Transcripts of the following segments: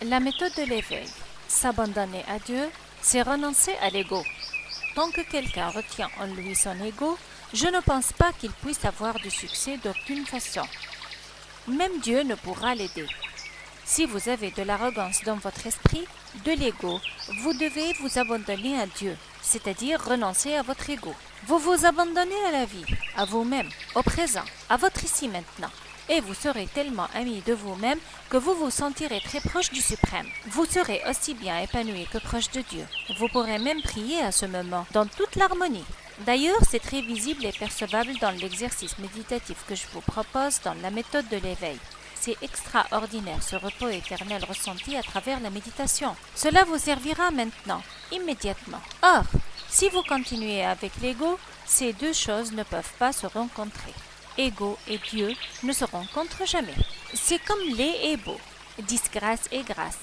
La méthode de l'éveil. S'abandonner à Dieu, c'est renoncer à l'ego. Tant que quelqu'un retient en lui son ego, je ne pense pas qu'il puisse avoir du succès d'aucune façon. Même Dieu ne pourra l'aider. Si vous avez de l'arrogance dans votre esprit, de l'ego, vous devez vous abandonner à Dieu, c'est-à-dire renoncer à votre ego. Vous vous abandonnez à la vie, à vous-même, au présent, à votre ici maintenant. Et vous serez tellement ami de vous-même que vous vous sentirez très proche du suprême. Vous serez aussi bien épanoui que proche de Dieu. Vous pourrez même prier à ce moment, dans toute l'harmonie. D'ailleurs, c'est très visible et percevable dans l'exercice méditatif que je vous propose dans la méthode de l'éveil. C'est extraordinaire ce repos éternel ressenti à travers la méditation. Cela vous servira maintenant, immédiatement. Or, si vous continuez avec l'ego, ces deux choses ne peuvent pas se rencontrer. Ego et Dieu ne se rencontrent jamais. C'est comme lait et beau, disgrâce et grâce,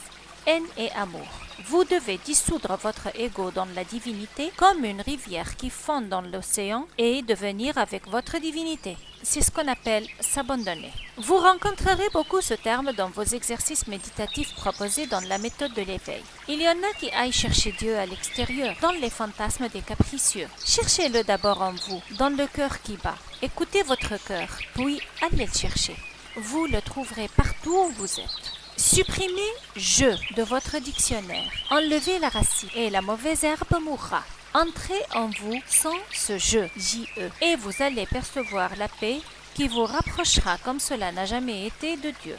haine et amour. Vous devez dissoudre votre ego dans la divinité comme une rivière qui fond dans l'océan et devenir avec votre divinité. C'est ce qu'on appelle s'abandonner. Vous rencontrerez beaucoup ce terme dans vos exercices méditatifs proposés dans la méthode de l'éveil. Il y en a qui aillent chercher Dieu à l'extérieur, dans les fantasmes des capricieux. Cherchez-le d'abord en vous, dans le cœur qui bat. Écoutez votre cœur, puis allez le chercher. Vous le trouverez partout où vous êtes. Supprimez « je » de votre dictionnaire. Enlevez la racine et la mauvaise herbe mourra. Entrez en vous sans ce « je », J-E, et vous allez percevoir la paix qui vous rapprochera comme cela n'a jamais été de Dieu.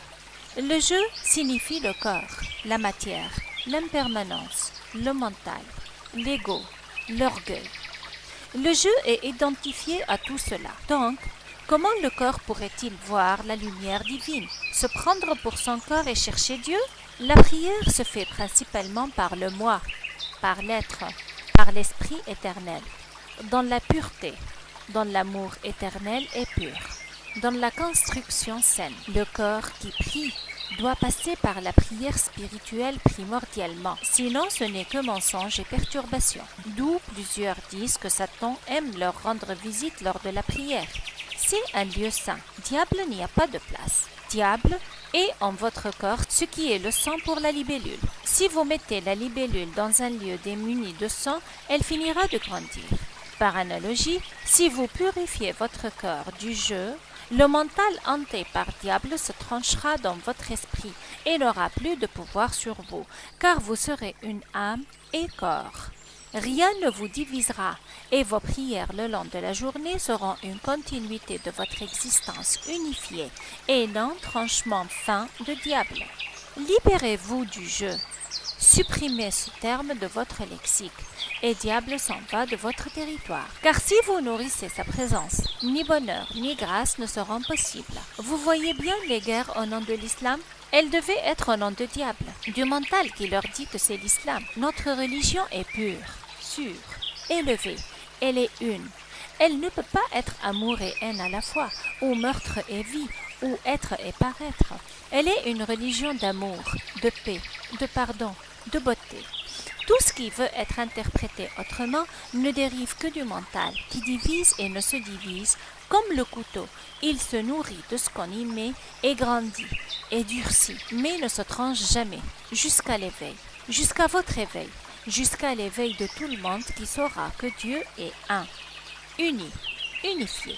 Le « je » signifie le corps, la matière, l'impermanence, le mental, l'ego, l'orgueil. Le « je » est identifié à tout cela. Donc, comment le corps pourrait-il voir la lumière divine, se prendre pour son corps et chercher Dieu? La prière se fait principalement par le moi, par l'être, par l'esprit éternel, dans la pureté, dans l'amour éternel et pur, dans la construction saine. Le corps qui prie doit passer par la prière spirituelle primordialement, sinon ce n'est que mensonge et perturbation. D'où plusieurs disent que Satan aime leur rendre visite lors de la prière. C'est un lieu saint. Diable n'y a pas de place. Diable est en votre corps ce qui est le sang pour la libellule. Si vous mettez la libellule dans un lieu démuni de sang, elle finira de grandir. Par analogie, si vous purifiez votre corps du jeu, le mental hanté par diable se tranchera dans votre esprit et n'aura plus de pouvoir sur vous, car vous serez une âme et corps. Rien ne vous divisera et vos prières le long de la journée seront une continuité de votre existence unifiée et non tranchement fin de diable. Libérez-vous du jeu. Supprimez ce terme de votre lexique et diable s'en va de votre territoire. Car si vous nourrissez sa présence, ni bonheur ni grâce ne seront possibles. Vous voyez bien les guerres au nom de l'islam? Elles devaient être au nom de diable, du mental qui leur dit que c'est l'islam. Notre religion est pure, sûre, élevée. Elle est une. Elle ne peut pas être amour et haine à la fois, ou meurtre et vie, ou être et paraître. Elle est une religion d'amour, de paix, de pardon, de beauté. Tout ce qui veut être interprété autrement ne dérive que du mental, qui divise et ne se divise, comme le couteau. Il se nourrit de ce qu'on y met et grandit, et durcit, mais ne se tranche jamais, jusqu'à l'éveil, jusqu'à votre éveil, jusqu'à l'éveil de tout le monde qui saura que Dieu est un, uni, unifié.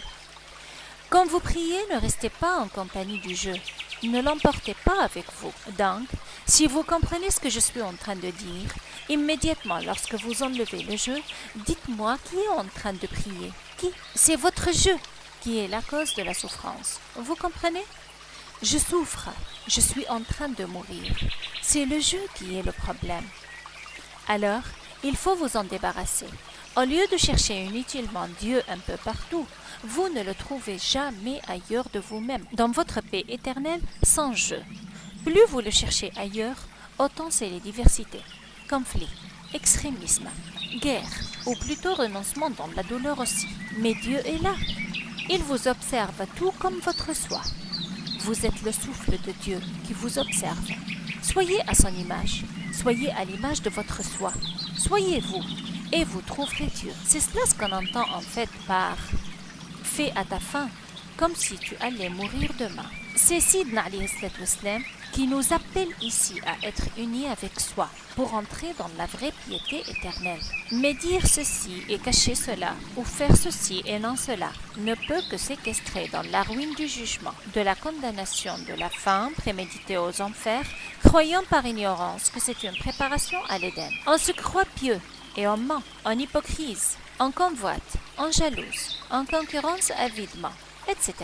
Quand vous priez, ne restez pas en compagnie du jeu. Ne l'emportez pas avec vous. Donc, si vous comprenez ce que je suis en train de dire, immédiatement lorsque vous enlevez le jeu, dites-moi qui est en train de prier. Qui? C'est votre jeu qui est la cause de la souffrance. Vous comprenez? Je souffre. Je suis en train de mourir. C'est le jeu qui est le problème. Alors, il faut vous en débarrasser. Au lieu de chercher inutilement Dieu un peu partout, vous ne le trouvez jamais ailleurs de vous-même, dans votre paix éternelle, sans jeu. Plus vous le cherchez ailleurs, autant c'est les diversités, conflits, extrémisme, guerre, ou plutôt renoncement dans la douleur aussi. Mais Dieu est là. Il vous observe tout comme votre soi. Vous êtes le souffle de Dieu qui vous observe. Soyez à son image. Soyez à l'image de votre soi. Soyez vous, et vous trouverez Dieu. C'est cela ce qu'on entend en fait par « fais à ta faim », comme si tu allais mourir demain. C'est Sidna alayhi salatu wassalam qui nous appelle ici à être unis avec soi pour entrer dans la vraie piété éternelle. Mais dire ceci et cacher cela, ou faire ceci et non cela, ne peut que séquestrer dans la ruine du jugement, de la condamnation de la fin préméditée aux enfers, croyant par ignorance que c'est une préparation à l'Éden. On se croit pieux et on ment, en hypocrisie, en convoite, en jalouse, en concurrence avidement, etc.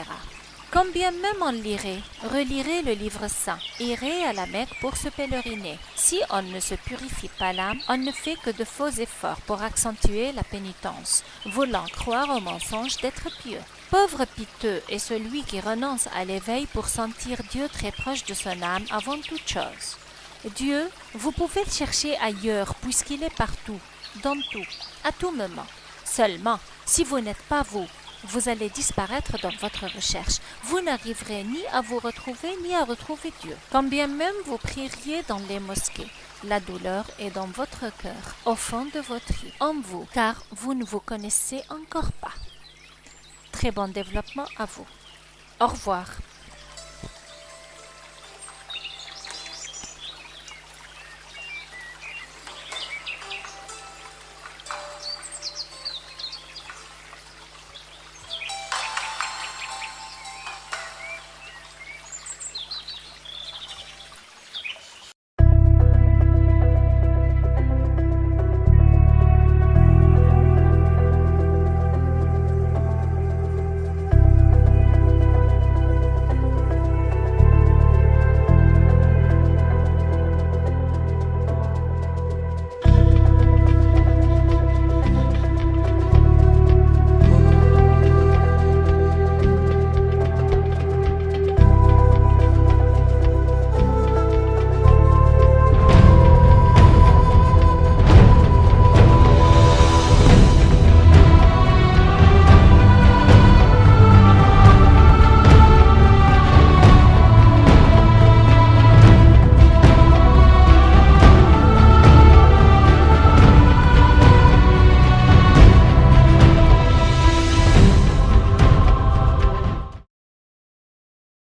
Quand bien même on lirait, relirait le livre saint, irait à la Mecque pour se pèleriner. Si on ne se purifie pas l'âme, on ne fait que de faux efforts pour accentuer la pénitence, voulant croire au mensonge d'être pieux. Pauvre piteux est celui qui renonce à l'éveil pour sentir Dieu très proche de son âme avant toute chose. Dieu, vous pouvez le chercher ailleurs puisqu'il est partout, dans tout, à tout moment. Seulement, si vous n'êtes pas vous, vous allez disparaître dans votre recherche. Vous n'arriverez ni à vous retrouver, ni à retrouver Dieu. Quand bien même vous prieriez dans les mosquées, la douleur est dans votre cœur, au fond de votre vie, en vous, car vous ne vous connaissez encore pas. Très bon développement à vous. Au revoir.